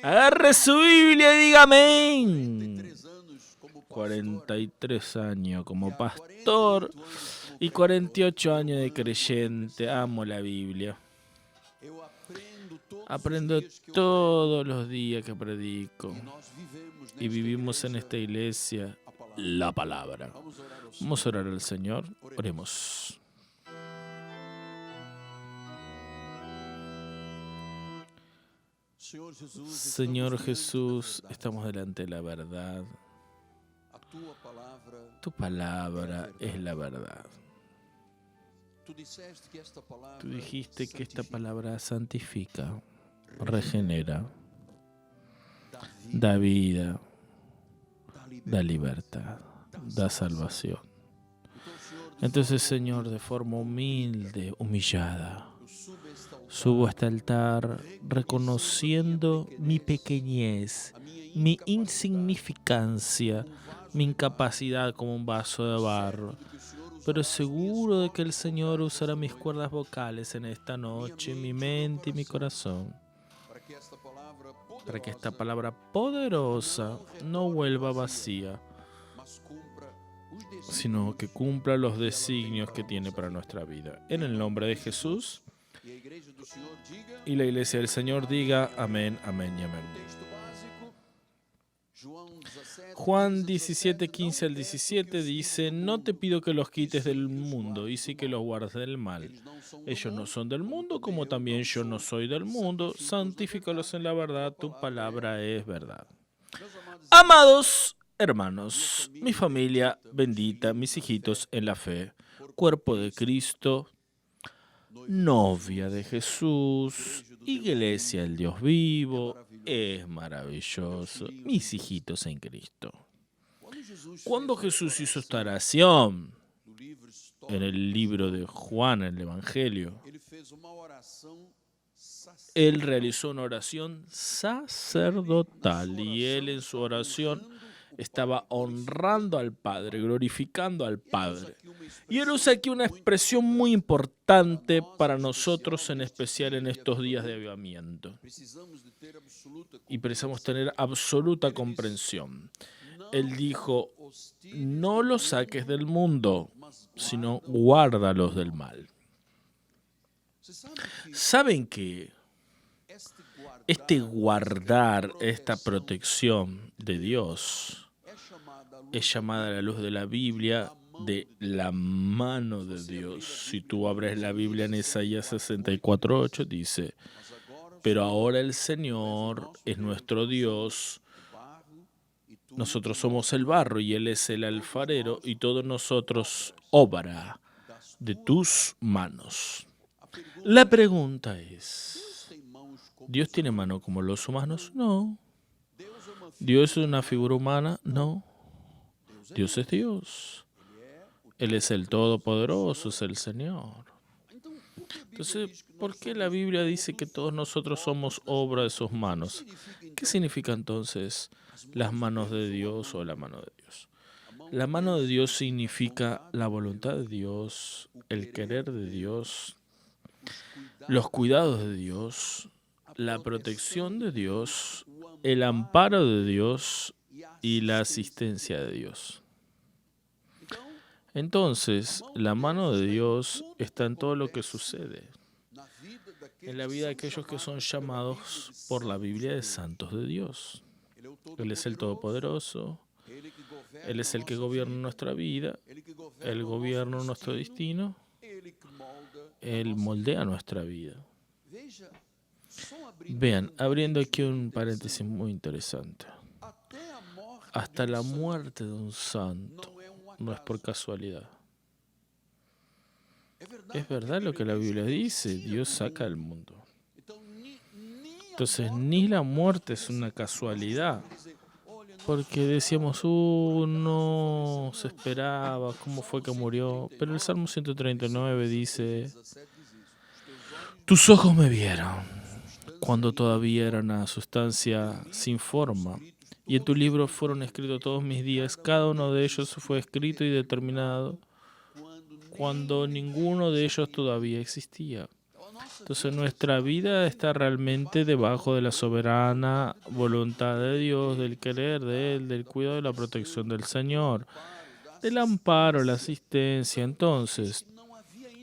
Agarre su Biblia y diga amén. 43 años como pastor y 48 años de creyente. Amo la Biblia. Aprendo todos los días que predico. Y vivimos en esta iglesia la palabra. Vamos a orar al Señor. Oremos. Señor Jesús, estamos delante de la verdad. Tu palabra es la verdad. Tú dijiste que esta palabra santifica, regenera, da vida, da libertad, da salvación. Entonces, Señor, de forma humilde, humillada, subo a este altar reconociendo mi pequeñez, mi insignificancia, mi incapacidad como un vaso de barro, pero seguro de que el Señor usará mis cuerdas vocales en esta noche, mi mente y mi corazón, para que esta palabra poderosa no vuelva vacía, sino que cumpla los designios que tiene para nuestra vida. En el nombre de Jesús. Y la iglesia del Señor diga amén, amén y amén. Juan 17, 15 al 17 dice: no te pido que los quites del mundo, y sí que los guardes del mal. Ellos no son del mundo, como también yo no soy del mundo. Santifícalos en la verdad, tu palabra es verdad. Amados hermanos, mi familia bendita, mis hijitos en la fe, cuerpo de Cristo, novia de Jesús, iglesia del Dios vivo, es maravilloso, mis hijitos en Cristo. Cuando Jesús hizo esta oración en el libro de Juan, en el Evangelio, él realizó una oración sacerdotal y él en su oración estaba honrando al Padre, glorificando al Padre. Y él usa aquí una expresión muy importante para nosotros, en especial en estos días de avivamiento. Y precisamos tener absoluta comprensión. Él dijo: no los saques del mundo, sino guárdalos del mal. ¿Saben qué? Este guardar, esta protección de Dios es llamada a la luz de la Biblia de la mano de Dios. Si tú abres la Biblia en Isaías 64:8 dice: pero ahora el Señor es nuestro Dios, nosotros somos el barro y Él es el alfarero, y todos nosotros obra de tus manos. La pregunta es: ¿Dios tiene mano como los humanos? No. ¿Dios es una figura humana? No. Dios es Dios. Él es el Todopoderoso, es el Señor. Entonces, ¿por qué la Biblia dice que todos nosotros somos obra de sus manos? ¿Qué significa entonces las manos de Dios o la mano de Dios? La mano de Dios significa la voluntad de Dios, el querer de Dios, los cuidados de Dios, la protección de Dios, el amparo de Dios y la asistencia de Dios. Entonces, la mano de Dios está en todo lo que sucede, en la vida de aquellos que son llamados por la Biblia de santos de Dios. Él es el Todopoderoso, Él es el que gobierna nuestra vida, Él gobierna nuestro destino, Él moldea nuestra vida. Vean, abriendo aquí un paréntesis muy interesante. Hasta la muerte de un santo no es por casualidad. Es verdad lo que la Biblia dice, Dios saca al mundo. Entonces, ni la muerte es una casualidad, porque decíamos, no se esperaba, cómo fue que murió. Pero el Salmo 139 dice: tus ojos me vieron cuando todavía era una sustancia sin forma, y en tu libro fueron escritos todos mis días, cada uno de ellos fue escrito y determinado cuando ninguno de ellos todavía existía. Entonces nuestra vida está realmente debajo de la soberana voluntad de Dios, del querer de Él, del cuidado y la protección del Señor, del amparo, la asistencia. Entonces,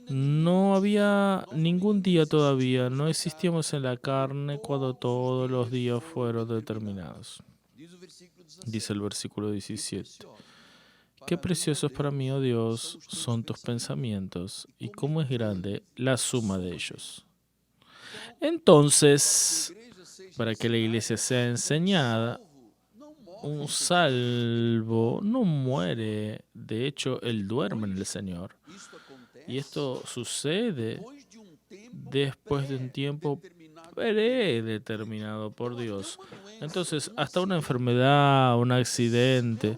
no había ningún día todavía, no existíamos en la carne cuando todos los días fueron determinados. Dice el versículo 17. Qué preciosos para mí, oh Dios, son tus pensamientos, y cómo es grande la suma de ellos. Entonces, para que la iglesia sea enseñada, un salvo no muere, de hecho, él duerme en el Señor. Y esto sucede después de un tiempo predeterminado por Dios. Entonces, hasta una enfermedad, un accidente,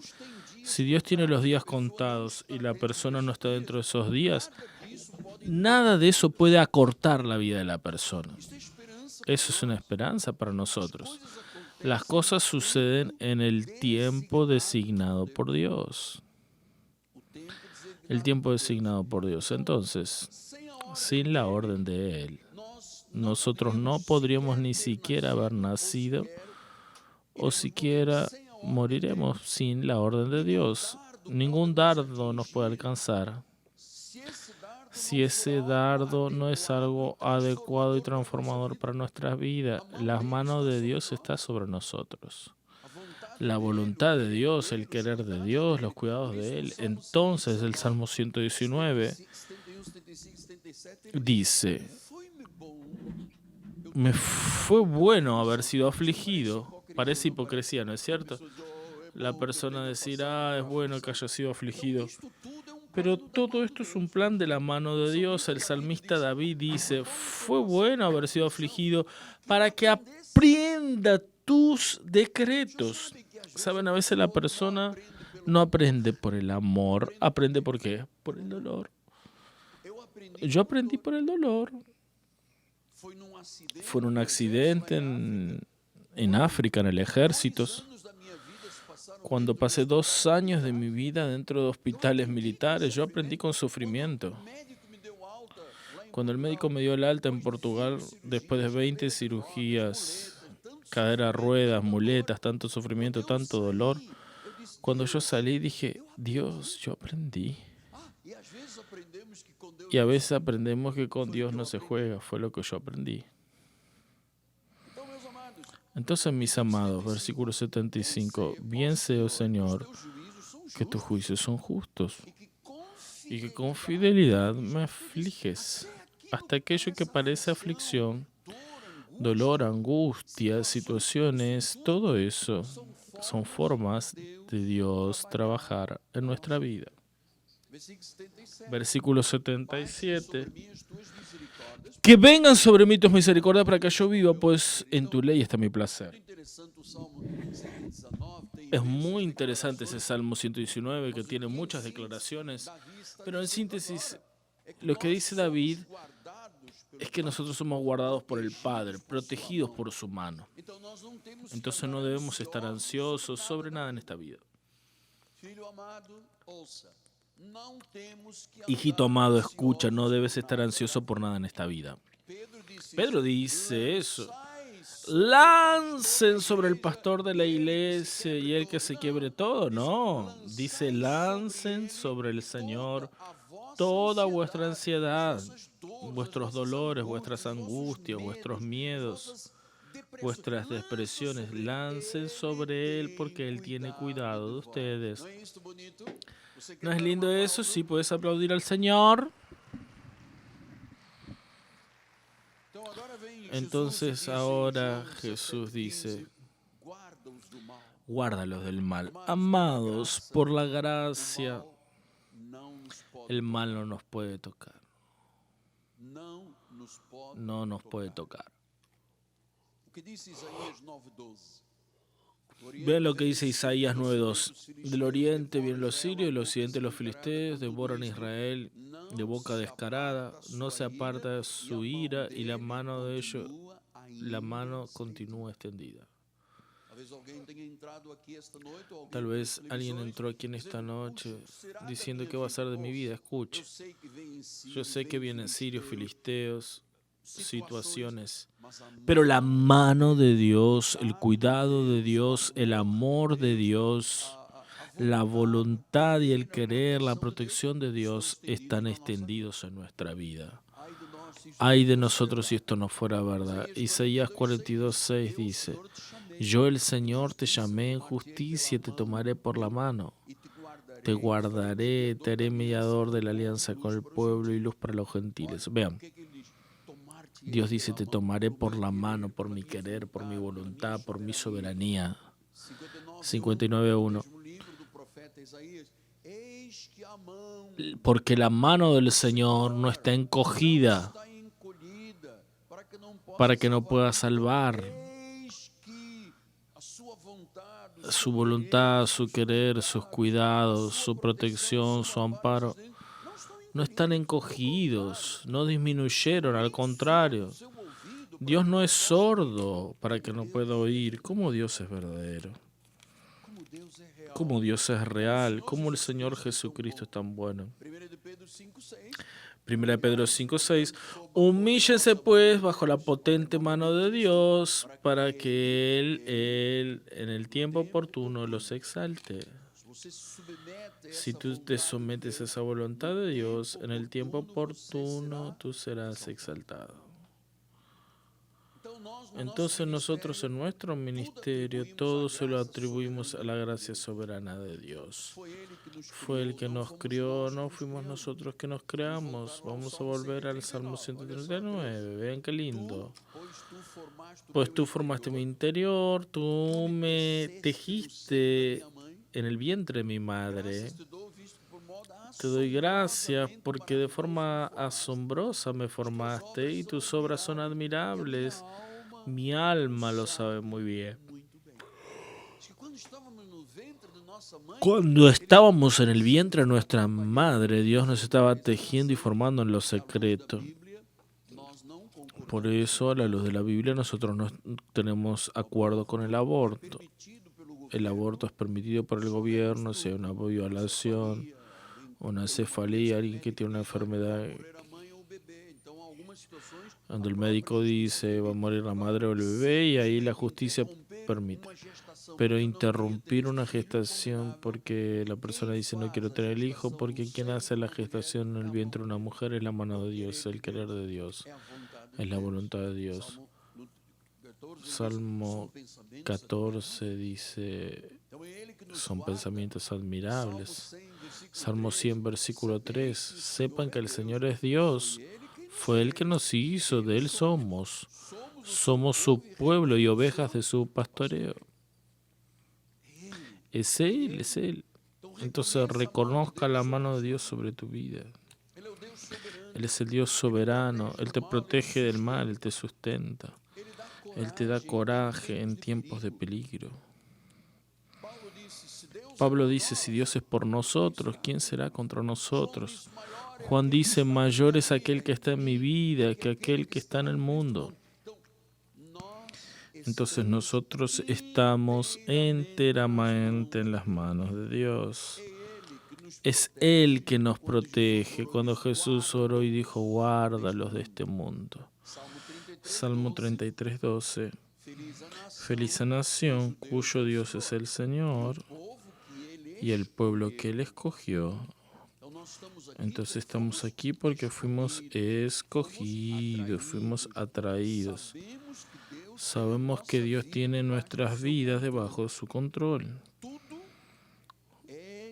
si Dios tiene los días contados y la persona no está dentro de esos días, nada de eso puede acortar la vida de la persona. Eso es una esperanza para nosotros. Las cosas suceden en el tiempo designado por Dios. El tiempo designado por Dios. Entonces, sin la orden de Él, nosotros no podríamos ni siquiera haber nacido o siquiera moriremos sin la orden de Dios. Ningún dardo nos puede alcanzar. Si ese dardo no es algo adecuado y transformador para nuestras vidas, la mano de Dios está sobre nosotros. La voluntad de Dios, el querer de Dios, los cuidados de Él. Entonces el Salmo 119 dice, me fue bueno haber sido afligido. Parece hipocresía, ¿no es cierto? La persona decir, es bueno que haya sido afligido. Pero todo esto es un plan de la mano de Dios. El salmista David dice, fue bueno haber sido afligido para que aprenda tus decretos. Saben, a veces la persona no aprende por el amor, aprende por qué, por el dolor. Yo aprendí por el dolor. Fue en un accidente en África, en el ejército. Cuando pasé 2 años de mi vida dentro de hospitales militares, yo aprendí con sufrimiento. Cuando el médico me dio el alta en Portugal, después de 20 cirugías, cadera, ruedas, muletas, tanto sufrimiento, tanto dolor, cuando yo salí dije, Dios, yo aprendí. Y a veces aprendemos que con Dios no se juega, fue lo que yo aprendí. Entonces, mis amados, versículo 75, bien sé, oh Señor, que tus juicios son justos y que con fidelidad me afliges hasta aquello que parece aflicción, dolor, angustia, situaciones, todo eso son formas de Dios trabajar en nuestra vida. Versículo 77. Que vengan sobre mí tus misericordias para que yo viva, pues en tu ley está mi placer. Es muy interesante ese Salmo 119 que tiene muchas declaraciones, pero en síntesis lo que dice David es que nosotros somos guardados por el Padre, protegidos por su mano. Entonces no debemos estar ansiosos sobre nada en esta vida. Hijito amado, escucha, no debes estar ansioso por nada en esta vida. Pedro dice eso. Lancen sobre el pastor de la iglesia y el que se quiebre todo. No, dice lancen sobre el Señor toda vuestra ansiedad, vuestros dolores, vuestras angustias, vuestros miedos, vuestras depresiones. Lancen sobre Él porque Él tiene cuidado de ustedes. ¿No es lindo eso? Sí, puedes aplaudir al Señor. Entonces ahora Jesús dice, guárdalos del mal. Amados, por la gracia, el mal no nos puede tocar. No nos puede tocar. Vean lo que dice Isaías 9:2. Del oriente vienen los sirios, del occidente los filisteos, devoran a Israel de boca descarada. No se aparta su ira y la mano de ellos, la mano continúa extendida. Tal vez alguien entró aquí en esta noche diciendo qué va a ser de mi vida. Escuche, yo sé que vienen sirios, filisteos, situaciones. Pero la mano de Dios, el cuidado de Dios, el amor de Dios, la voluntad y el querer, la protección de Dios están extendidos en nuestra vida. Ay de nosotros si esto no fuera verdad. Isaías 42:6 dice: Yo el Señor te llamé en justicia y te tomaré por la mano. Te guardaré, te haré mediador de la alianza con el pueblo y luz para los gentiles. Vean, Dios dice: te tomaré por la mano, por mi querer, por mi voluntad, por mi soberanía. 59:1. Porque la mano del Señor no está encogida para que no pueda salvar. Su voluntad, su querer, sus cuidados, su protección, su amparo no están encogidos, no disminuyeron, al contrario. Dios no es sordo para que no pueda oír. ¿Cómo Dios es verdadero? ¿Cómo Dios es real? ¿Cómo el Señor Jesucristo es tan bueno? 1 de Pedro 5:6. Humíllense pues bajo la potente mano de Dios para que Él en el tiempo oportuno los exalte. Si tú te sometes a esa voluntad de Dios, en el tiempo oportuno tú serás exaltado. Entonces nosotros en nuestro ministerio todo se lo atribuimos a la gracia soberana de Dios. Fue Él que nos crió, no fuimos nosotros que nos creamos. Vamos a volver al Salmo 139. Vean qué lindo. Pues tú formaste mi interior, tú me tejiste en el vientre de mi madre. Te doy gracias porque de forma asombrosa me formaste y tus obras son admirables. Mi alma lo sabe muy bien. Cuando estábamos en el vientre de nuestra madre, Dios nos estaba tejiendo y formando en lo secreto. Por eso, a la luz de la Biblia, nosotros no tenemos acuerdo con el aborto. El aborto es permitido por el gobierno, sea una violación, una cefalía, alguien que tiene una enfermedad donde el médico dice va a morir la madre o el bebé y ahí la justicia permite. Pero interrumpir una gestación porque la persona dice no quiero tener el hijo, porque quien hace la gestación en el vientre de una mujer es la mano de Dios, el querer de Dios, es la voluntad de Dios. Salmo 14 dice, son pensamientos admirables. Salmo 100, versículo 3, sepan que el Señor es Dios, fue Él que nos hizo, de Él somos su pueblo y ovejas de su pastoreo. Es Él, es Él. Entonces reconozca la mano de Dios sobre tu vida. Él es el Dios soberano, Él te protege del mal, Él te sustenta. Él te da coraje en tiempos de peligro. Pablo dice, si Dios es por nosotros, ¿quién será contra nosotros? Juan dice, mayor es aquel que está en mi vida que aquel que está en el mundo. Entonces nosotros estamos enteramente en las manos de Dios. Es Él que nos protege. Cuando Jesús oró y dijo, guárdalos de este mundo. Salmo 33:12. Feliz la nación cuyo Dios es el Señor y el pueblo que Él escogió. Entonces estamos aquí porque fuimos escogidos, fuimos atraídos. Sabemos que Dios tiene nuestras vidas debajo de su control.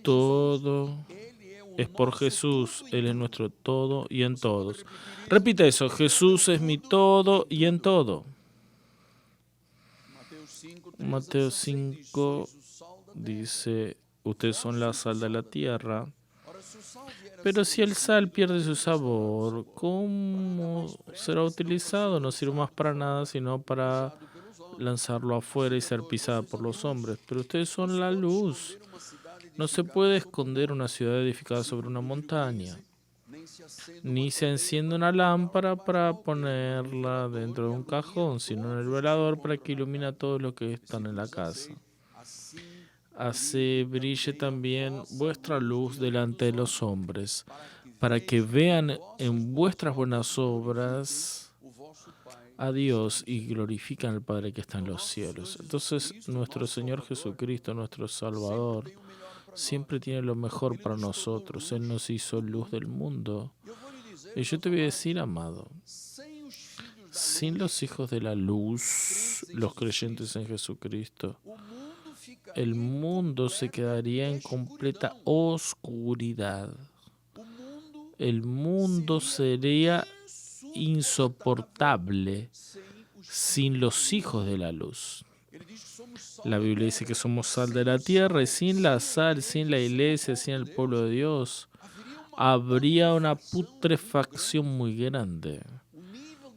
Todo es por Jesús. Él es nuestro todo y en todos. Repite eso, Jesús es mi todo y en todo. Mateo 5 dice, ustedes son la sal de la tierra. Pero si el sal pierde su sabor, ¿cómo será utilizado? No sirve más para nada, sino para lanzarlo afuera y ser pisada por los hombres. Pero ustedes son la luz. No se puede esconder una ciudad edificada sobre una montaña. Ni se enciende una lámpara para ponerla dentro de un cajón, sino en el velador para que ilumine a todos los que están en la casa. Así brille también vuestra luz delante de los hombres, para que vean en vuestras buenas obras a Dios y glorifican al Padre que está en los cielos. Entonces, nuestro Señor Jesucristo, nuestro Salvador, siempre tiene lo mejor para nosotros. Él nos hizo luz del mundo. Y yo te voy a decir, amado, sin los hijos de la luz, los creyentes en Jesucristo, el mundo se quedaría en completa oscuridad. El mundo sería insoportable sin los hijos de la luz. La Biblia dice que somos sal de la tierra y sin la sal, sin la iglesia, sin el pueblo de Dios, habría una putrefacción muy grande,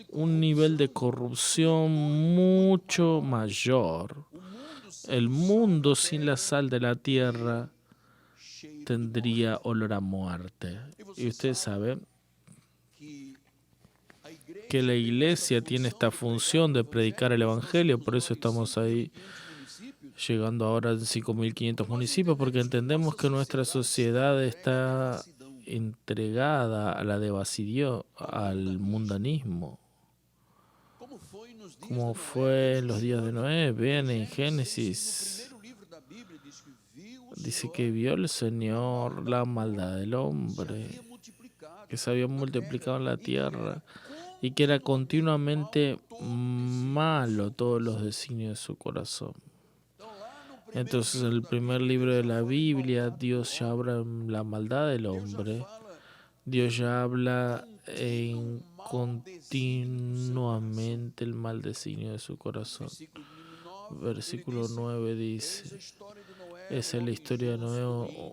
un nivel de corrupción mucho mayor. El mundo sin la sal de la tierra tendría olor a muerte. Y ustedes saben que la iglesia tiene esta función de predicar el evangelio, por eso estamos ahí llegando ahora a 5.500 municipios, porque entendemos que nuestra sociedad está entregada a la devasión, al mundanismo. Como fue en los días de Noé, vean en Génesis, dice que vio el Señor la maldad del hombre, que se había multiplicado en la tierra y que era continuamente malo todos los designios de su corazón. Entonces, en el primer libro de la Biblia, Dios ya habla en la maldad del hombre. Dios ya habla en continuamente el mal designio de su corazón. Versículo 9 dice: esa es la historia de Noé,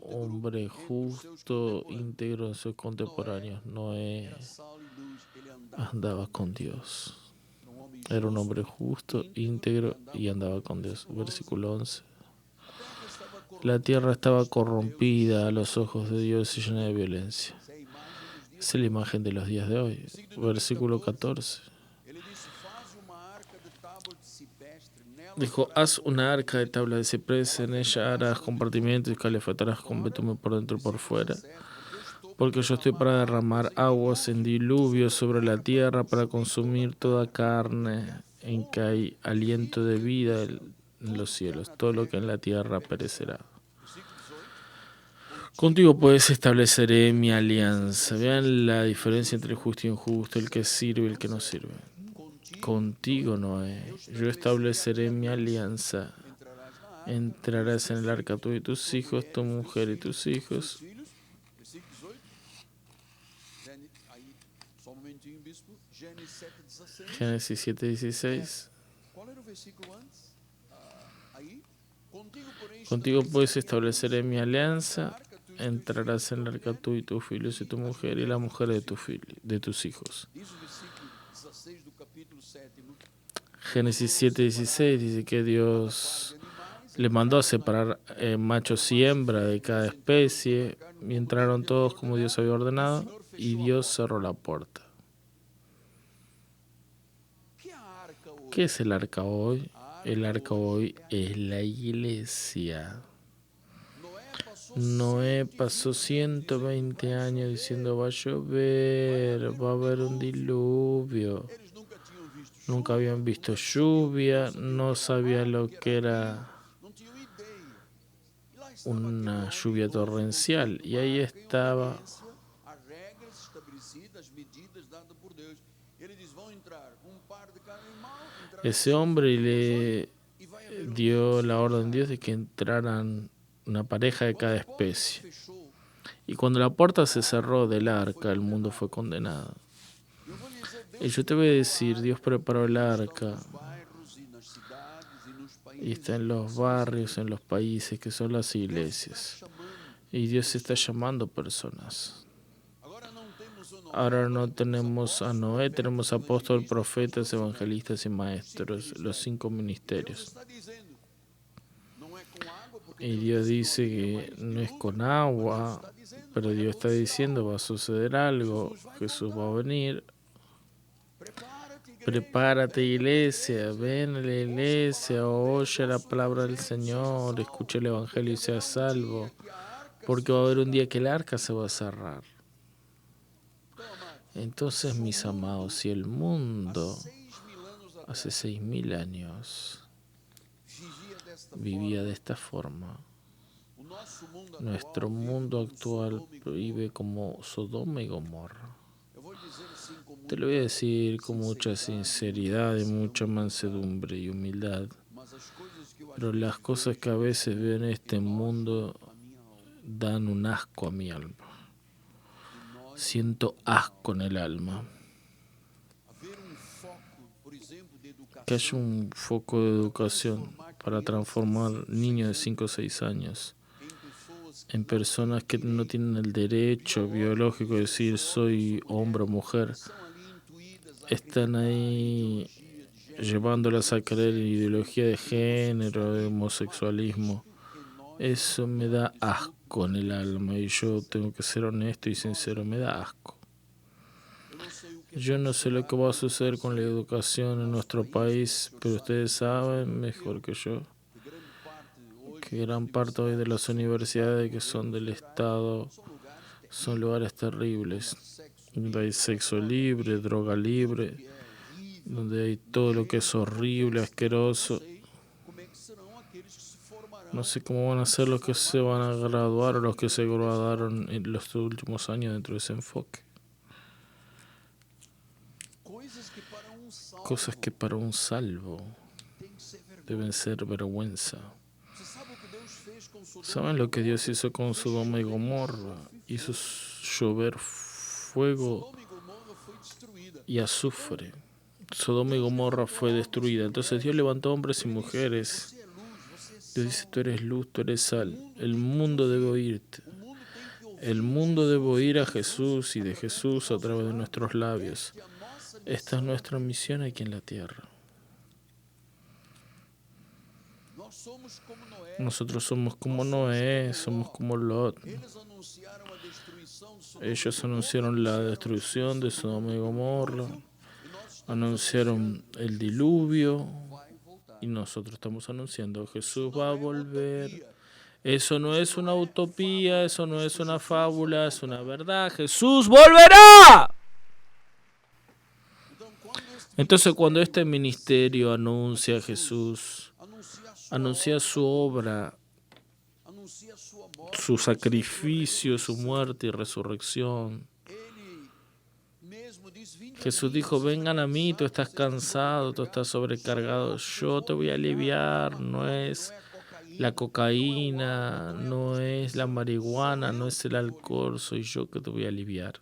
hombre justo, íntegro en sus contemporáneos. Noé andaba con Dios. Era un hombre justo, íntegro y andaba con Dios. Versículo 11. La tierra estaba corrompida a los ojos de Dios y llena de violencia. Es la imagen de los días de hoy. Versículo 14. Dijo: haz una arca de tabla de ciprés, en ella harás compartimientos y calefactarás con betumen por dentro y por fuera. Porque yo estoy para derramar aguas en diluvio sobre la tierra, para consumir toda carne en que hay aliento de vida en los cielos. Todo lo que en la tierra perecerá. Contigo pues estableceré mi alianza. Vean la diferencia entre el justo y injusto, el que sirve y el que no sirve. Contigo, Noé, yo estableceré mi alianza. Entrarás en el arca tú y tus hijos, tu mujer y tus hijos. Génesis 7:16. Contigo pues estableceré mi alianza. Entrarás en el arca tú y tus hijos y tu mujer y la mujer de tus hijos. Génesis 7:16 dice que Dios le mandó a separar machos y hembra de cada especie, y entraron todos como Dios había ordenado, y Dios cerró la puerta. ¿Qué es el arca hoy? El arca hoy es la iglesia. Noé pasó 120 años diciendo: va a llover, va a haber un diluvio. Nunca habían visto lluvia, no sabían lo que era una lluvia torrencial. Y ahí estaba ese hombre y le dio la orden de Dios de que entraran una pareja de cada especie. Y cuando la puerta se cerró del arca, el mundo fue condenado. Y yo te voy a decir, Dios preparó el arca y está en los barrios, en los países, que son las iglesias. Y Dios está llamando personas. Ahora no tenemos a Noé, tenemos apóstoles, profetas, evangelistas y maestros, los 5 ministerios. Y Dios dice que no es con agua, pero Dios está diciendo va a suceder algo, Jesús va a venir. Prepárate, iglesia, ven a la iglesia, oye la palabra del Señor, escucha el evangelio y sea salvo, porque va a haber un día que el arca se va a cerrar. Entonces, mis amados, si el mundo hace 6.000 años vivía de esta forma. Nuestro mundo actual vive como Sodoma y Gomorra. Te lo voy a decir con mucha sinceridad y mucha mansedumbre y humildad, pero las cosas que a veces veo en este mundo dan un asco a mi alma. Siento asco en el alma. Que haya un foco de educación para transformar niños de 5 o 6 años en personas que no tienen el derecho biológico de decir soy hombre o mujer. Están ahí llevándolas a creer en ideología de género, de homosexualismo. Eso me da asco en el alma y yo tengo que ser honesto y sincero, me da asco. Yo no sé lo que va a suceder con la educación en nuestro país, pero ustedes saben mejor que yo que gran parte hoy de las universidades que son del Estado son lugares terribles, donde hay sexo libre, droga libre, donde hay todo lo que es horrible, asqueroso. No sé cómo van a ser los que se van a graduar o los que se graduaron en los últimos años dentro de ese enfoque. Cosas que para un salvo deben ser vergüenza. ¿Saben lo que Dios hizo con Sodoma y Gomorra? Hizo llover fuego y azufre. Sodoma y Gomorra fue destruida. Entonces Dios levantó hombres y mujeres. Dios dice, tú eres luz, tú eres sal. El mundo debe oírte. El mundo debe oír a Jesús y de Jesús a través de nuestros labios. Esta es nuestra misión aquí en la tierra. Nosotros somos como Noé, somos como Lot. Ellos anunciaron la destrucción de Sodoma y Gomorra, anunciaron el diluvio y nosotros estamos anunciando Jesús va a volver. Eso no es una utopía, eso no es una fábula, es una verdad. Jesús volverá. Entonces cuando este ministerio anuncia a Jesús, anuncia su obra, su sacrificio, su muerte y resurrección. Jesús dijo, vengan a mí, tú estás cansado, tú estás sobrecargado, yo te voy a aliviar. No es la cocaína, no es la marihuana, no es el alcohol, soy yo que te voy a aliviar.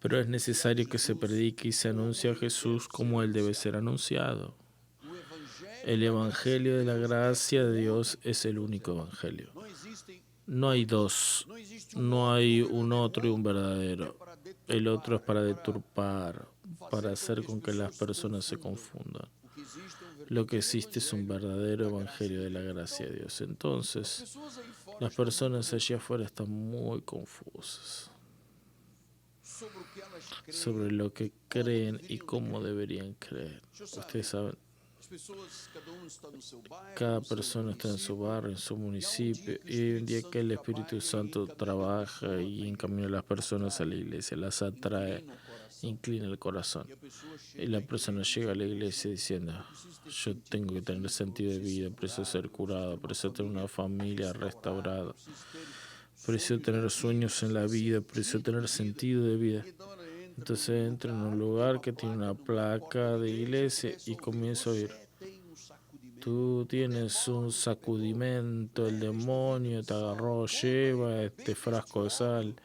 Pero es necesario que se predique y se anuncie a Jesús como Él debe ser anunciado. El Evangelio de la gracia de Dios es el único Evangelio. No hay dos, no hay un otro y un verdadero. El otro es para deturpar, para hacer con que las personas se confundan. Lo que existe es un verdadero Evangelio de la gracia de Dios. Entonces, las personas allí afuera están muy confusas sobre lo que creen y cómo deberían creer. Ustedes saben, cada persona está en su barrio, en su municipio, y hoy en día que el Espíritu Santo trabaja y encamina a las personas a la iglesia, las atrae, inclina el corazón. Y la persona llega a la iglesia diciendo, yo tengo que tener sentido de vida, preciso ser curado, preciso tener una familia restaurada, preciso tener sueños en la vida, preciso tener sentido de vida. Entonces entro en un lugar que tiene una placa de iglesia y comienzo a oír, tú tienes un sacudimiento, el demonio te agarró, lleva este frasco de sal,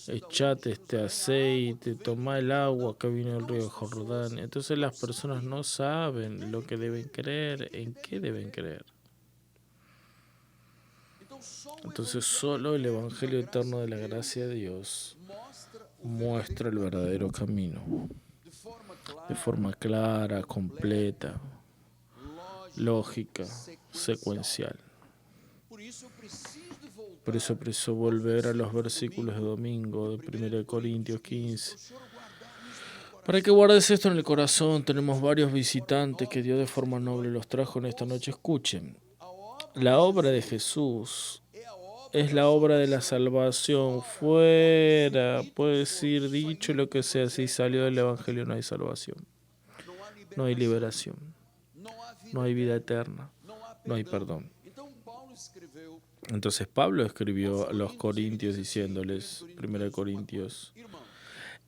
echate este aceite, toma el agua que vino del río Jordán. Entonces las personas no saben lo que deben creer, en qué deben creer. Entonces solo el Evangelio eterno de la gracia de Dios muestra el verdadero camino, de forma clara, completa, lógica, secuencial. Por eso preciso volver a los versículos de domingo de 1 Corintios 15. Para que guardes esto en el corazón, tenemos varios visitantes que Dios de forma noble los trajo en esta noche. Escuchen, la obra de Jesús es la obra de la salvación. Fuera, puede decir dicho lo que sea, si salió del Evangelio no hay salvación. no hay liberación, no hay vida eterna, no hay perdón. Entonces Pablo escribió a los corintios diciéndoles, 1 Corintios,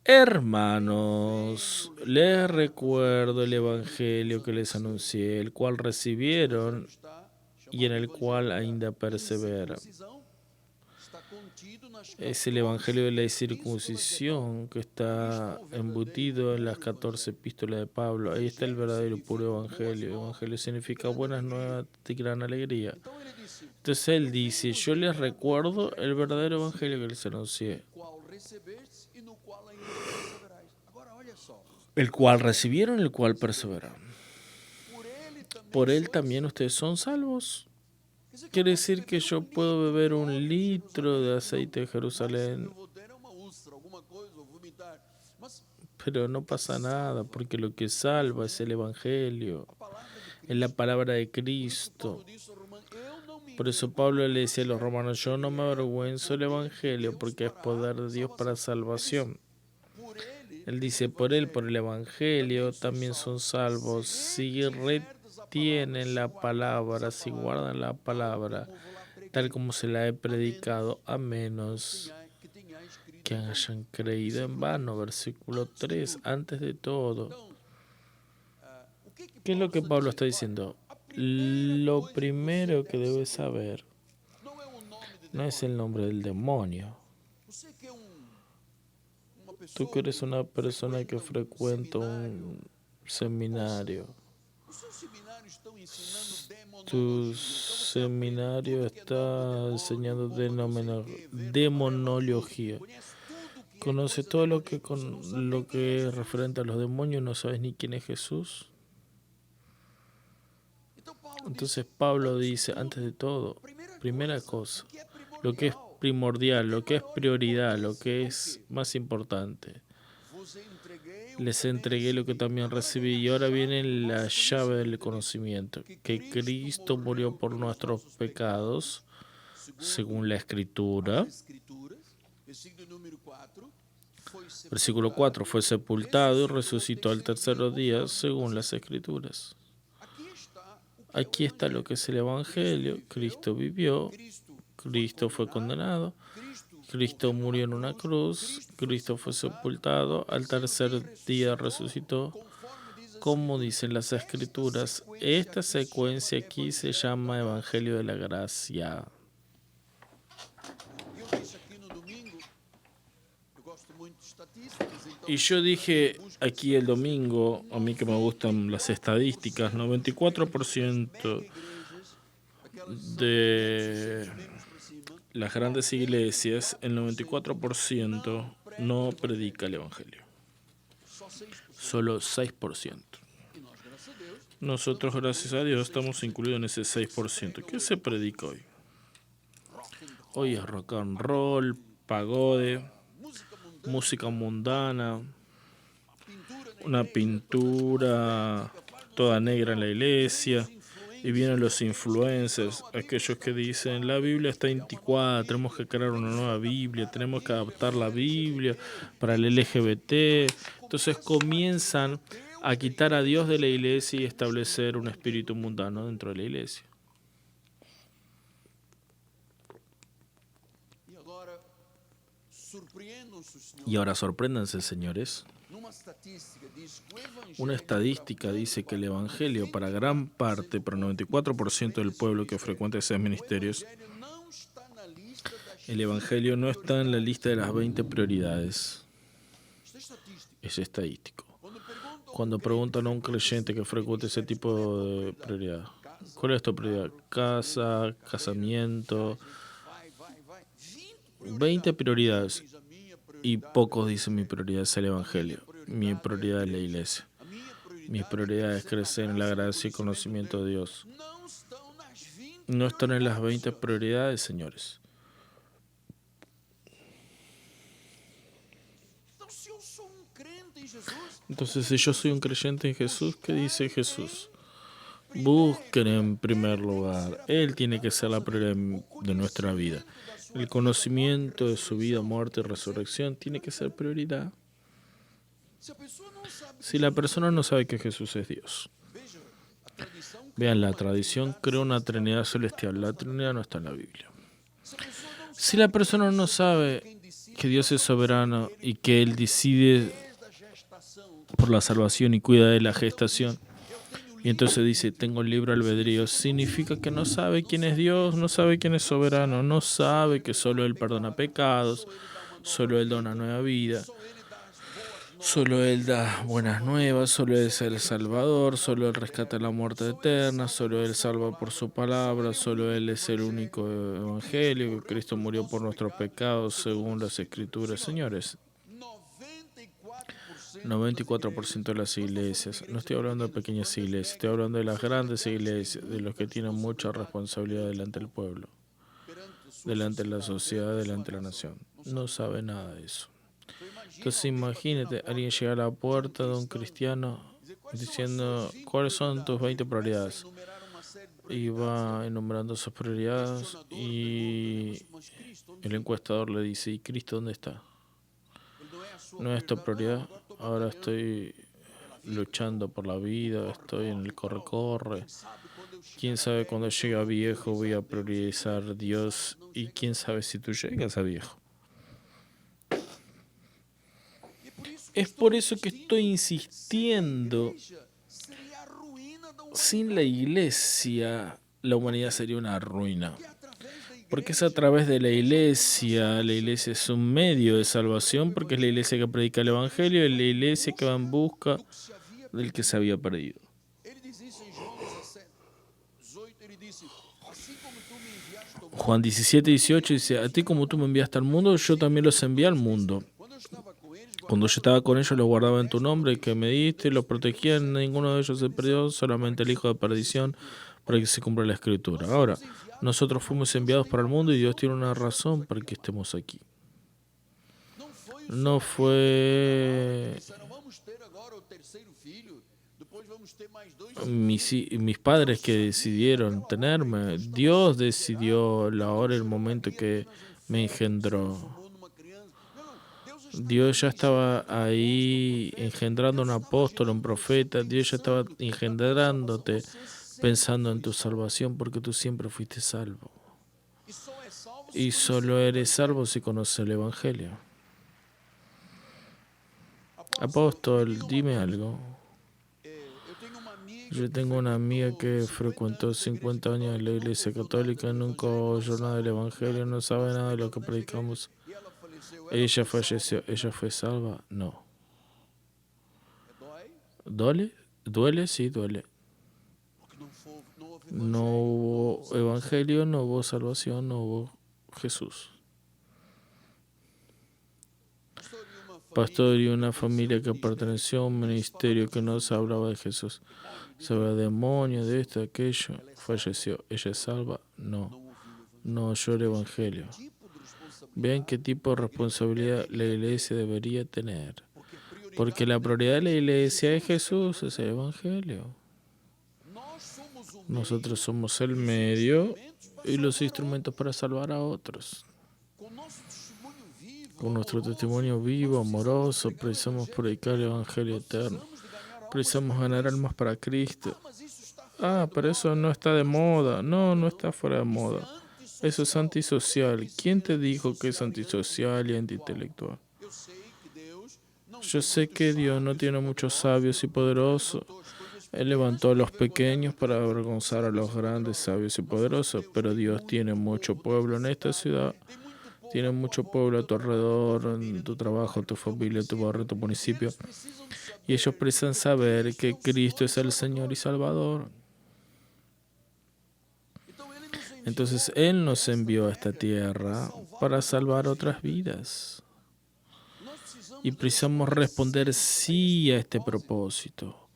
hermanos, les recuerdo el evangelio que les anuncié, el cual recibieron y en el cual ainda perseveran. Es el evangelio de la circuncisión que está embutido en las 14 epístolas de Pablo. Ahí está el verdadero y puro evangelio. Evangelio significa buenas nuevas de gran alegría. Entonces él dice, yo les recuerdo el verdadero evangelio que les anuncié, el cual recibieron, el cual perseveraron. Por él también ustedes son salvos. Quiere decir que yo puedo beber 1 litro de aceite de Jerusalén, pero no pasa nada, porque lo que salva es el evangelio, es la palabra de Cristo. Por eso Pablo le decía a los romanos, yo no me avergüenzo del evangelio, porque es poder de Dios para salvación. Él dice, por él, por el evangelio, también son salvos, si retienen la palabra, si guardan la palabra, tal como se la he predicado, a menos que hayan creído en vano. Versículo 3, antes de todo. ¿Qué es lo que Pablo está diciendo? Lo primero que debes saber no es el nombre del demonio. Tú que eres una persona que frecuenta un seminario, tu seminario está enseñando demonología. Conoce todo lo que es referente a los demonios, no sabes ni quién es Jesús. Entonces Pablo dice, antes de todo, primera cosa, lo que es primordial, lo que es prioridad, lo que es más importante. Les entregué lo que también recibí y ahora viene la llave del conocimiento, que Cristo murió por nuestros pecados, según la Escritura. Versículo 4, fue sepultado y resucitó al tercer día, según las Escrituras. Aquí está lo que es el Evangelio. Cristo vivió, Cristo fue condenado, Cristo murió en una cruz, Cristo fue sepultado, al tercer día resucitó, como dicen las Escrituras. Esta secuencia aquí se llama Evangelio de la Gracia. Y yo dije aquí el domingo, a mí que me gustan las estadísticas, 94% de las grandes iglesias, el 94% no predica el Evangelio. Solo 6%. Nosotros, gracias a Dios, estamos incluidos en ese 6%. ¿Qué se predica hoy? Hoy es rock and roll, pagode, música mundana, una pintura toda negra en la iglesia, y vienen los influencers, aquellos que dicen la Biblia está anticuada, tenemos que crear una nueva Biblia, tenemos que adaptar la Biblia para el LGBT. Entonces comienzan a quitar a Dios de la iglesia y establecer un espíritu mundano dentro de la iglesia. Y ahora sorpréndanse, señores. Una estadística dice que el Evangelio para gran parte, para el 94% del pueblo que frecuenta esos ministerios, el Evangelio no está en la lista de las 20 prioridades. Es estadístico. Cuando preguntan a un creyente que frecuenta ese tipo de prioridad, ¿cuál es tu prioridad? Casa, casamiento, 20 prioridades. Y pocos dicen mi prioridad es el Evangelio, mi prioridad es la iglesia, mi prioridad es crecer en la gracia y conocimiento de Dios. No están en las 20 prioridades, señores. Entonces, si yo soy un creyente en Jesús, ¿qué dice Jesús? Busquen en primer lugar. Él tiene que ser la prioridad de nuestra vida. El conocimiento de su vida, muerte y resurrección tiene que ser prioridad. Si la persona no sabe que Jesús es Dios. Vean, la tradición creó una Trinidad celestial. La Trinidad no está en la Biblia. Si la persona no sabe que Dios es soberano y que Él decide por la salvación y cuida de la gestación, y entonces dice, tengo libre albedrío, significa que no sabe quién es Dios, no sabe quién es soberano, no sabe que solo Él perdona pecados, solo Él da una nueva vida, solo Él da buenas nuevas, solo Él es el Salvador, solo Él rescata la muerte eterna, solo Él salva por su palabra, solo Él es el único evangelio, que Cristo murió por nuestros pecados según las Escrituras. Señores, 94% de las iglesias, no estoy hablando de pequeñas iglesias, estoy hablando de las grandes iglesias, de los que tienen mucha responsabilidad delante del pueblo, delante de la sociedad, delante de la nación. No sabe nada de eso. Entonces imagínate, alguien llega a la puerta de un cristiano diciendo, ¿cuáles son tus 20 prioridades? Y va enumerando sus prioridades y el encuestador le dice, ¿y Cristo dónde está? No es tu prioridad. Ahora estoy luchando por la vida, estoy en el corre-corre. Quién sabe cuando llegue a viejo voy a priorizar a Dios y quién sabe si tú llegas a viejo. Es por eso que estoy insistiendo, sin la iglesia la humanidad sería una ruina. Porque es a través de la iglesia es un medio de salvación, porque es la iglesia que predica el evangelio, es la iglesia que va en busca del que se había perdido. Juan 17:18 dice, a ti como tú me enviaste al mundo, yo también los envié al mundo. Cuando yo estaba con ellos, los guardaba en tu nombre que me diste, los protegía, ninguno de ellos se perdió, solamente el hijo de perdición, para que se cumpla la escritura. Ahora, nosotros fuimos enviados para el mundo y Dios tiene una razón para que estemos aquí. No fue mis padres que decidieron tenerme. Dios decidió la hora y el momento que me engendró. Dios ya estaba ahí engendrando un apóstol, un profeta. Dios ya estaba engendrándote, pensando en tu salvación, porque tú siempre fuiste salvo. Y solo eres salvo si conoces el Evangelio. Apóstol, dime algo. Yo tengo una amiga que frecuentó 50 años en la iglesia católica, nunca oyó nada del Evangelio, no sabe nada de lo que predicamos. Ella falleció. ¿Ella fue salva? No. ¿Duele? ¿Duele? Sí, duele. No hubo Evangelio, no hubo salvación, no hubo Jesús. Pastor y una familia que perteneció a un ministerio que no se hablaba de Jesús. Se habla de demonios, de esto, de aquello. Falleció. ¿Ella es salva? No. No oyó el Evangelio. Vean qué tipo de responsabilidad la iglesia debería tener. Porque la prioridad de la iglesia es Jesús, es el Evangelio. Nosotros somos el medio y los instrumentos para salvar a otros. Con nuestro testimonio vivo, amoroso, precisamos predicar el Evangelio eterno. Precisamos ganar almas para Cristo. Pero eso no está de moda. No, no está fuera de moda. Eso es antisocial. ¿Quién te dijo que es antisocial y antiintelectual? Yo sé que Dios no tiene muchos sabios y poderosos. Él levantó a los pequeños para avergonzar a los grandes, sabios y poderosos. Pero Dios tiene mucho pueblo en esta ciudad. Tiene mucho pueblo a tu alrededor, en tu trabajo, tu familia, tu barrio, tu municipio. Y ellos precisan saber que Cristo es el Señor y Salvador. Entonces Él nos envió a esta tierra para salvar otras vidas. Y precisamos responder sí a este propósito.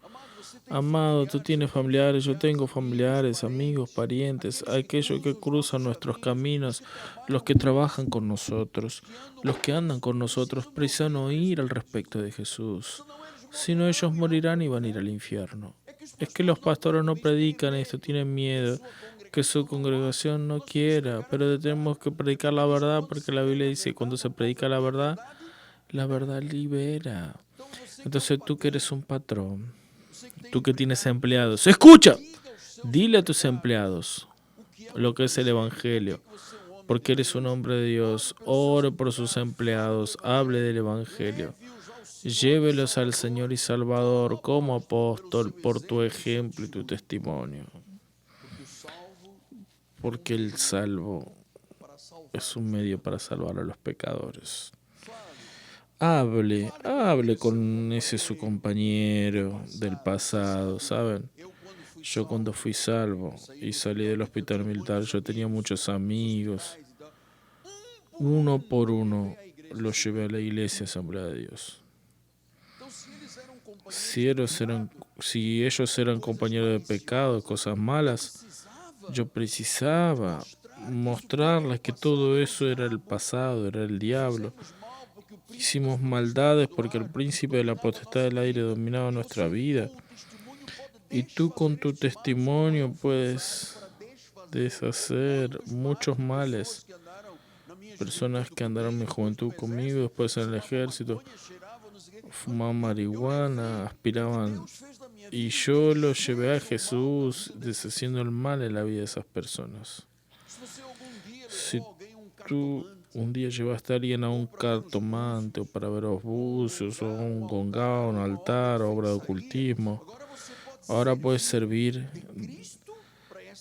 Amado, tú tienes familiares, yo tengo familiares, amigos, parientes, aquellos que cruzan nuestros caminos, los que trabajan con nosotros, los que andan con nosotros, precisan oír al respecto de Jesús. Si no, ellos morirán y van a ir al infierno. Es que los pastores no predican esto, tienen miedo que su congregación no quiera, pero tenemos que predicar la verdad porque la Biblia dice que cuando se predica la verdad libera. Entonces tú que eres un patrón, tú que tienes empleados, escucha, dile a tus empleados lo que es el Evangelio, porque eres un hombre de Dios, ore por sus empleados, hable del Evangelio, llévelos al Señor y Salvador como apóstol por tu ejemplo y tu testimonio, porque el salvo es un medio para salvar a los pecadores. Hable con ese su compañero del pasado, ¿saben? Yo cuando fui salvo y salí del hospital militar, yo tenía muchos amigos. Uno por uno los llevé a la iglesia Asamblea de Dios. Si ellos eran compañeros de pecado, de cosas malas, yo precisaba mostrarles que todo eso era el pasado, era el diablo. Hicimos maldades porque el príncipe de la potestad del aire dominaba nuestra vida. Y tú con tu testimonio puedes deshacer muchos males. Personas que andaron en mi juventud conmigo, después en el ejército, fumaban marihuana, aspiraban. Y yo los llevé a Jesús deshaciendo el mal en la vida de esas personas. Si tú un día llevaste a alguien a un cartomante o para ver los bucios o a un gongao, un altar, obra de ocultismo, ahora puedes servir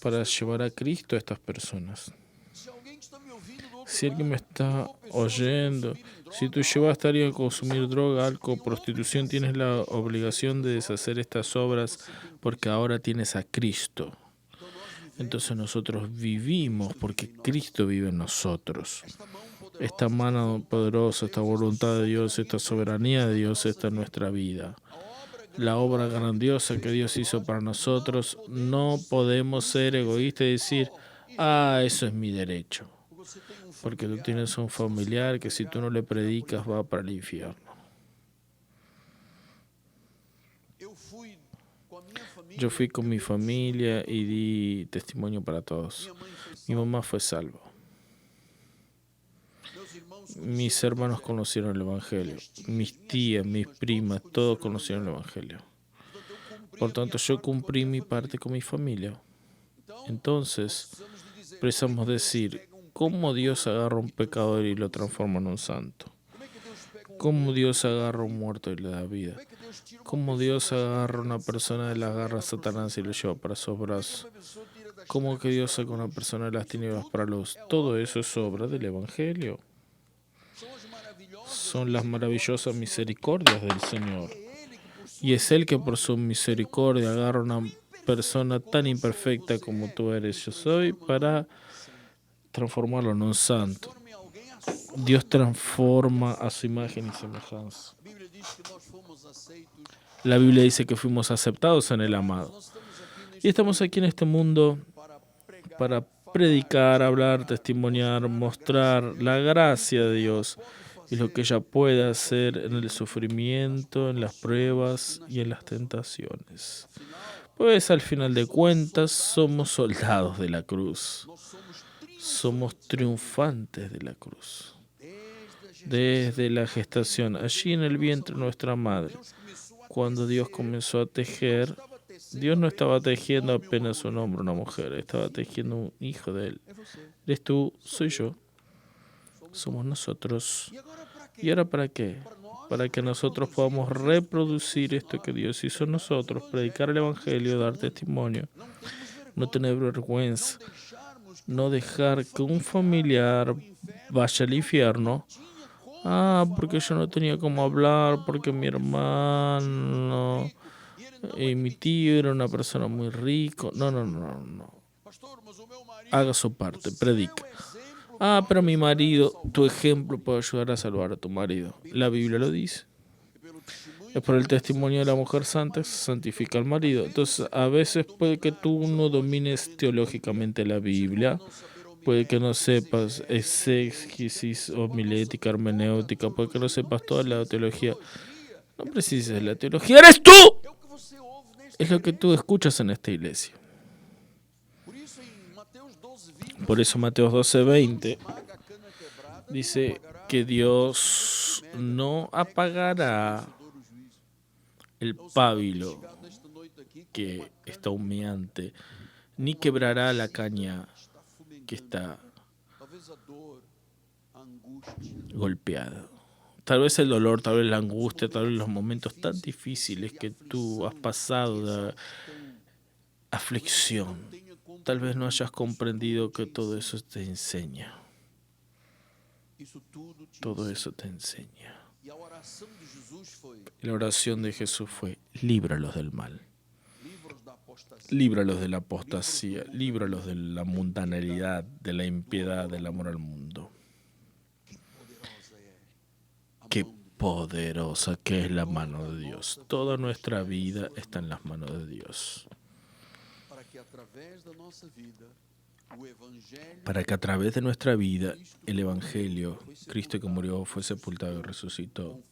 para llevar a Cristo a estas personas. Si alguien me está oyendo, si tú llevaste a alguien a consumir droga, alcohol, prostitución, tienes la obligación de deshacer estas obras porque ahora tienes a Cristo. Entonces nosotros vivimos porque Cristo vive en nosotros. Esta mano poderosa, esta voluntad de Dios, esta soberanía de Dios está en nuestra vida. La obra grandiosa que Dios hizo para nosotros, no podemos ser egoístas y decir, eso es mi derecho. Porque tú tienes un familiar que si tú no le predicas va para el infierno. Yo fui con mi familia y di testimonio para todos. Mi mamá fue salva. Mis hermanos conocieron el Evangelio. Mis tías, mis primas, todos conocieron el Evangelio. Por tanto, yo cumplí mi parte con mi familia. Entonces, precisamos decir, ¿cómo Dios agarra a un pecador y lo transforma en un santo? ¿Cómo Dios agarra a un muerto y le da vida? ¿Cómo Dios agarra a una persona de las garras de Satanás y lo lleva para sus brazos? ¿Cómo que Dios saca a una persona de las tinieblas para la luz? Todo eso es obra del Evangelio. Son las maravillosas misericordias del Señor. Y es Él que por su misericordia agarra a una persona tan imperfecta como tú eres, yo soy, para transformarlo en un santo. Dios transforma a su imagen y semejanza. La Biblia dice que fuimos aceptados en el amado. Y estamos aquí en este mundo para predicar, hablar, testimoniar, mostrar la gracia de Dios y lo que ella puede hacer en el sufrimiento, en las pruebas y en las tentaciones. Pues al final de cuentas somos soldados de la cruz. Somos triunfantes de la cruz. Desde la gestación, allí en el vientre de nuestra madre, cuando Dios comenzó a tejer, Dios no estaba tejiendo apenas un hombre o una mujer, estaba tejiendo un hijo de Él. Eres tú, soy yo, somos nosotros. ¿Y ahora para qué? Para que nosotros podamos reproducir esto que Dios hizo en nosotros, predicar el Evangelio, dar testimonio, no tener vergüenza, no dejar que un familiar vaya al infierno. Porque yo no tenía cómo hablar, porque mi hermano y mi tío era una persona muy rico. No. Haga su parte, predica. Pero mi marido, tu ejemplo puede ayudar a salvar a tu marido. La Biblia lo dice. Es por el testimonio de la mujer santa que se santifica al marido. Entonces, a veces puede que tú no domines teológicamente la Biblia, puede que no sepas exégesis, homilética, hermenéutica, puede que no sepas toda la teología. No precisas la teología, ¡eres tú! Es lo que tú escuchas en esta iglesia. Por eso Mateo 12:20 dice que Dios no apagará el pábilo que está humeante, ni quebrará la caña que está golpeada. Tal vez el dolor, tal vez la angustia, tal vez los momentos tan difíciles que tú has pasado de aflicción, tal vez no hayas comprendido que todo eso te enseña. Todo eso te enseña. Y la oración de Jesús fue: líbralos del mal. Líbralos de la apostasía, líbralos de la mundanalidad, de la impiedad, del amor al mundo. Qué poderosa que es la mano de Dios. Toda nuestra vida está en las manos de Dios. Para que a través de nuestra vida el Evangelio, Cristo que murió, fue sepultado y resucitó,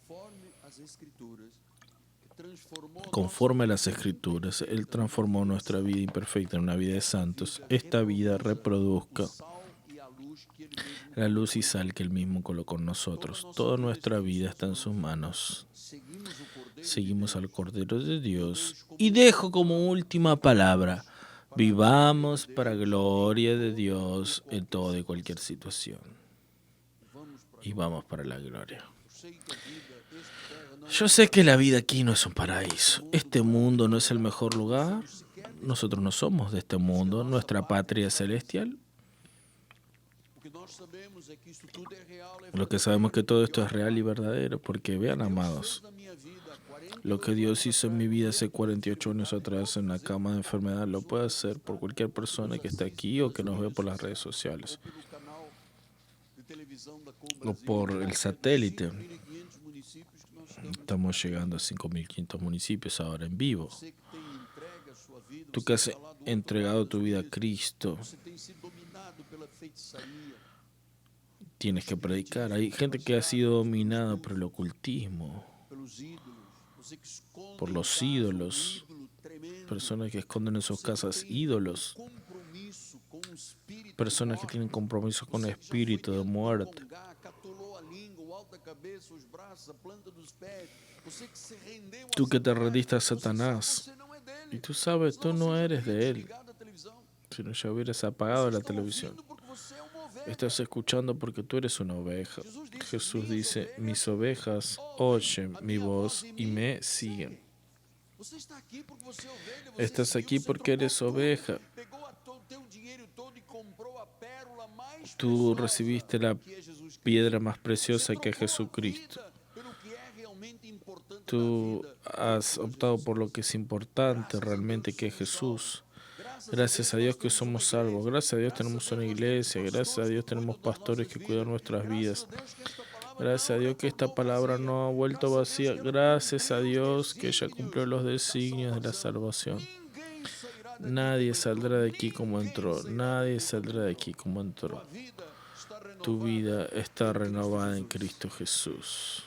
conforme a las Escrituras, Él transformó nuestra vida imperfecta en una vida de santos. Esta vida reproduzca la luz y sal que Él mismo colocó en nosotros. Toda nuestra vida está en sus manos. Seguimos al Cordero de Dios. Y dejo como última palabra: vivamos para gloria de Dios en toda y cualquier situación. Y vamos para la gloria. Yo sé que la vida aquí no es un paraíso. Este mundo no es el mejor lugar. Nosotros no somos de este mundo. Nuestra patria es celestial. Lo que sabemos es que todo esto es real y verdadero, porque vean, amados, lo que Dios hizo en mi vida hace 48 años atrás en la cama de enfermedad, lo puede hacer por cualquier persona que esté aquí o que nos vea por las redes sociales o por el satélite. Estamos llegando a 5.500 municipios ahora en vivo. Tú que has entregado tu vida a Cristo, tienes que predicar. Hay gente que ha sido dominada por el ocultismo, por los ídolos, personas que esconden en sus casas ídolos, personas que tienen compromiso con el espíritu de muerte. Tú que te rendiste a Satanás, y tú sabes, tú no eres de él. Si no, ya hubieras apagado la televisión. Estás escuchando porque tú eres una oveja. Jesús dice: mis ovejas oyen mi voz y me siguen. Estás aquí porque eres oveja. Tú recibiste la piedra más preciosa que es Jesucristo. Tú has optado por lo que es importante realmente, que es Jesús. Gracias a Dios que somos salvos. Gracias a Dios tenemos una iglesia. Gracias a Dios tenemos pastores que cuidan nuestras vidas. Gracias a Dios que esta palabra no ha vuelto vacía. Gracias a Dios que ella cumplió los designios de la salvación. Nadie saldrá de aquí como entró. Nadie saldrá de aquí como entró. Tu vida está renovada en Cristo Jesús.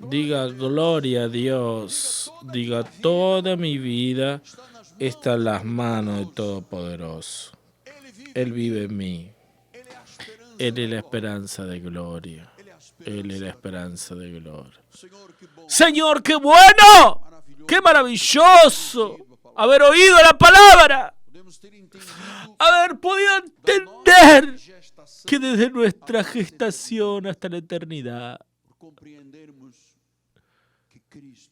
Diga gloria a Dios. Diga: toda mi vida está en las manos del Todopoderoso. Él vive en mí. Él es la esperanza de gloria. Él es la esperanza de gloria. Señor, qué bueno, qué maravilloso haber oído la palabra, haber podido entender que desde nuestra gestación hasta la eternidad,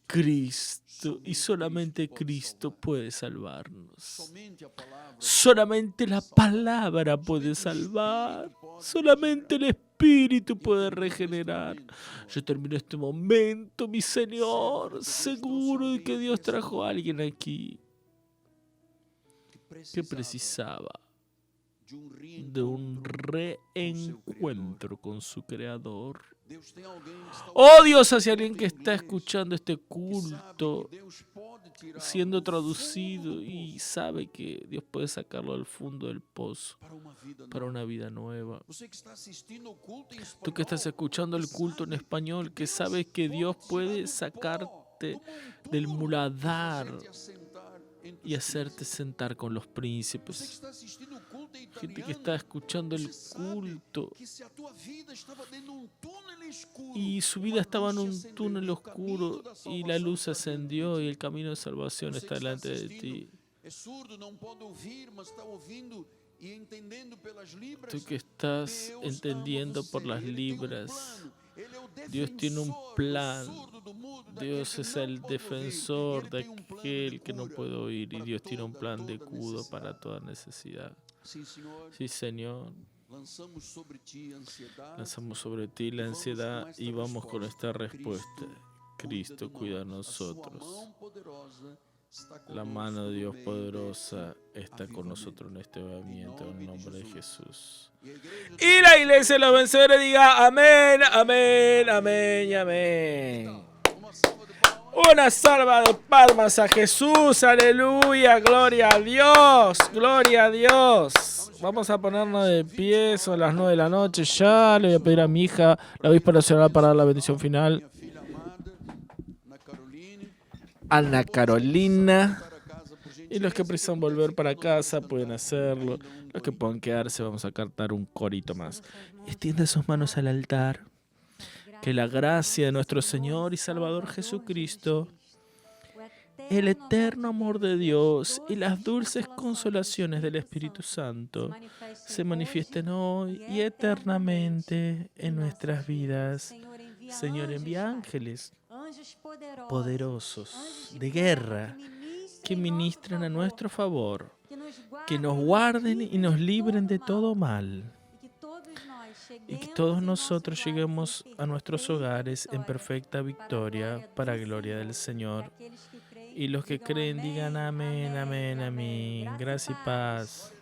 Cristo y solamente Cristo puede salvarnos. Solamente la palabra puede salvar. Solamente el Espíritu puede regenerar. Yo termino este momento, mi Señor, seguro de que Dios trajo a alguien aquí que precisaba de un reencuentro con su Creador. Oh Dios, hacia alguien que está escuchando este culto, siendo traducido y sabe que Dios puede sacarlo al fondo del pozo para una vida nueva. Tú que estás escuchando el culto en español, que sabes que Dios puede sacarte del muladar y hacerte sentar con los príncipes. Gente que está escuchando el culto y su vida estaba en un túnel oscuro y la luz ascendió y el camino de salvación está delante de ti. Tú que estás entendiendo por las libras, Dios tiene un plan. Dios es el defensor de aquel que no puede oír y Dios tiene un plan de escudo para toda necesidad. Sí, Señor. Lanzamos sobre ti la ansiedad y vamos con esta respuesta. Cristo cuida de nosotros. La mano de Dios poderosa está con nosotros en este movimiento en el nombre de Jesús. Y la iglesia de los vencedores diga amén, amén, amén y amén. Una salva de palmas a Jesús, aleluya, gloria a Dios, gloria a Dios. Vamos a ponernos de pie, son las 9 de la noche ya. Le voy a pedir a mi hija la víspera nacional para dar la bendición final. Ana Carolina. Y los que precisan volver para casa pueden hacerlo. Los que puedan quedarse, vamos a cantar un corito más. Extiende sus manos al altar. Que la gracia de nuestro Señor y Salvador Jesucristo, el eterno amor de Dios y las dulces consolaciones del Espíritu Santo se manifiesten hoy y eternamente en nuestras vidas. Señor, envía ángeles poderosos de guerra que ministren a nuestro favor, que nos guarden y nos libren de todo mal, y que todos nosotros lleguemos a nuestros hogares en perfecta victoria para gloria del Señor. Y los que creen digan amén, amén, amén. Gracia y paz.